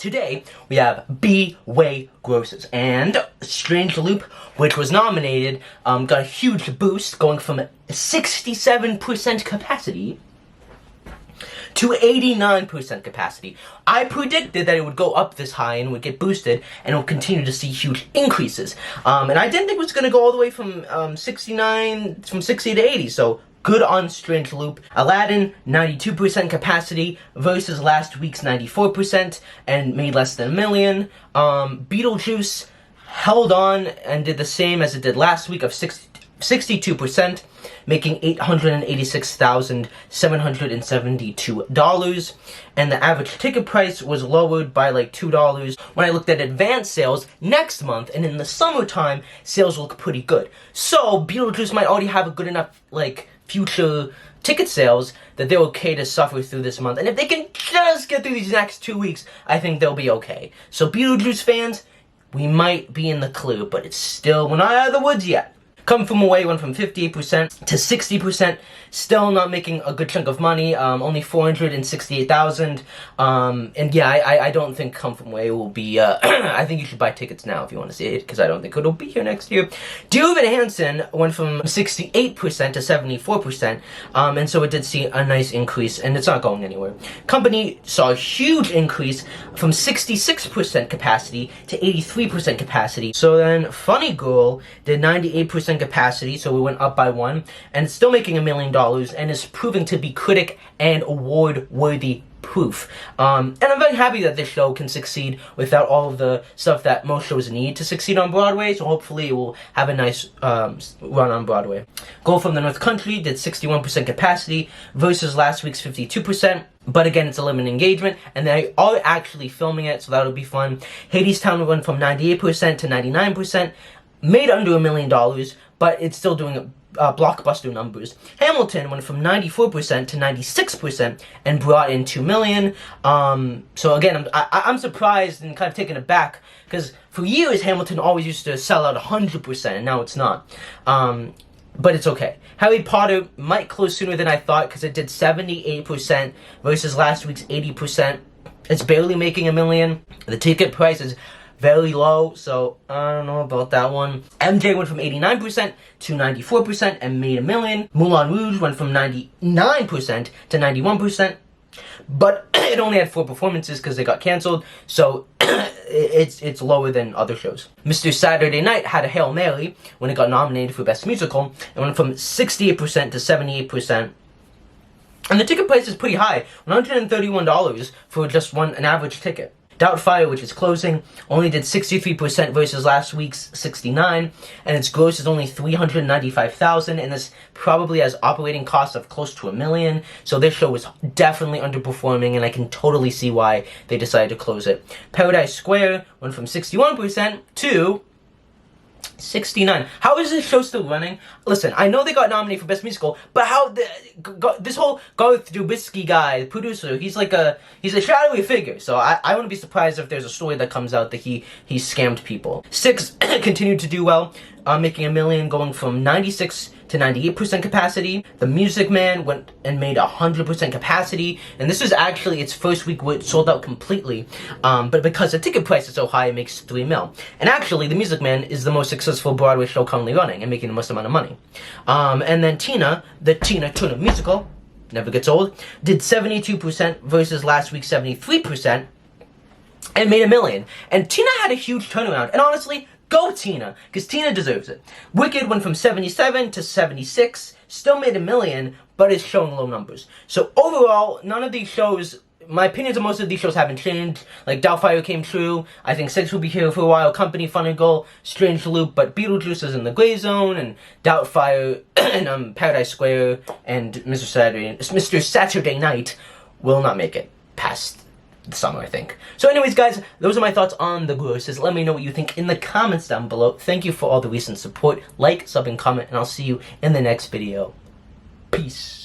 today we have Bway Grosses and Strange Loop, which was nominated, got a huge boost, going from 67% capacity to 89% capacity. I predicted that it would go up this high and would get boosted, and it would continue to see huge increases. And I didn't think it was going to go all the way from 60 to 80, so good on Strange Loop. Aladdin, 92% capacity versus last week's 94% and made less than $1 million. Beetle Juice held on and did the same as it did last week of 62%, making $886,772. And the average ticket price was lowered by like $2. When I looked at advanced sales next month and in the summertime, sales look pretty good. So Beetlejuice might already have a good enough like future ticket sales that they're okay to suffer through this month. And if they can just get through these next 2 weeks, I think they'll be okay. So Beetlejuice fans, we might be in the clear, but it's still, we're not out of the woods yet. Come From Away went from 58% to 60%, still not making a good chunk of money, only $468,000. And yeah, I don't think Come From Away will be, I think you should buy tickets now if you want to see it, because I don't think it'll be here next year. Duvet and Hanson went from 68% to 74%, and so it did see a nice increase, and it's not going anywhere. Company saw a huge increase from 66% capacity to 83% capacity. So then Funny Girl did 98% capacity, so we went up by 1, and it's still making $1 million, and is proving to be critic and award-worthy proof. And I'm very happy that this show can succeed without all of the stuff that most shows need to succeed on Broadway, so hopefully it will have a nice run on Broadway. Girl from the North Country did 61% capacity versus last week's 52%. But again, it's a limited engagement, and they are actually filming it, so that'll be fun. Hadestown went from 98% to 99%, made under $1 million, but it's still doing blockbuster numbers. Hamilton went from 94% to 96% and brought in $2 million. So again, I'm surprised and kind of taken aback, because for years Hamilton always used to sell out 100%, and now it's not. But it's okay. Harry Potter might close sooner than I thought, because it did 78% versus last week's 80%. It's barely making $1 million. The ticket price is very low, so I don't know about that one. MJ went from 89% to 94% and made $1 million. Moulin Rouge went from 99% to 91%, but it only had 4 performances because they got canceled, so it's lower than other shows. Mr. Saturday Night had a Hail Mary when it got nominated for Best Musical, and went from 68% to 78%. And the ticket price is pretty high, $131 for just an average ticket. Doubtfire, which is closing, only did 63% versus last week's 69%, and its gross is only $395,000, and this probably has operating costs of close to $1 million. So this show is definitely underperforming, and I can totally see why they decided to close it. Paradise Square went from 61% to 69. How is this show still running? Listen, I know they got nominated for Best Musical, but how this whole Garth Dubisky guy, the producer, he's a shadowy figure. So I wouldn't be surprised if there's a story that comes out that he scammed people. Six continued to do well, making $1 million, going from 96% to 98% capacity. The Music Man went and made 100% capacity, and this is actually its first week where it sold out completely, but because the ticket price is so high, it makes $3 million. And actually, The Music Man is the most successful Broadway show currently running and making the most amount of money. And then Tina, the Tina Turner musical, never gets old, did 72% versus last week's 73%, and made $1 million. And Tina had a huge turnaround, and honestly, go Tina, because Tina deserves it. Wicked went from 77 to 76, still made $1 million, but is showing low numbers. So overall, none of these shows, my opinions on most of these shows haven't changed. Like Doubtfire came true, I think Six will be here for a while, Company, Funny Girl, Strange Loop, but Beetlejuice is in the gray zone, and Doubtfire and Paradise Square and Mr. Saturday Night will not make it past the summer, I think. So anyways, guys, those are my thoughts on the Grosses. Let me know what you think in the comments down below. Thank you for all the recent support. Like, sub, and comment, and I'll see you in the next video. Peace.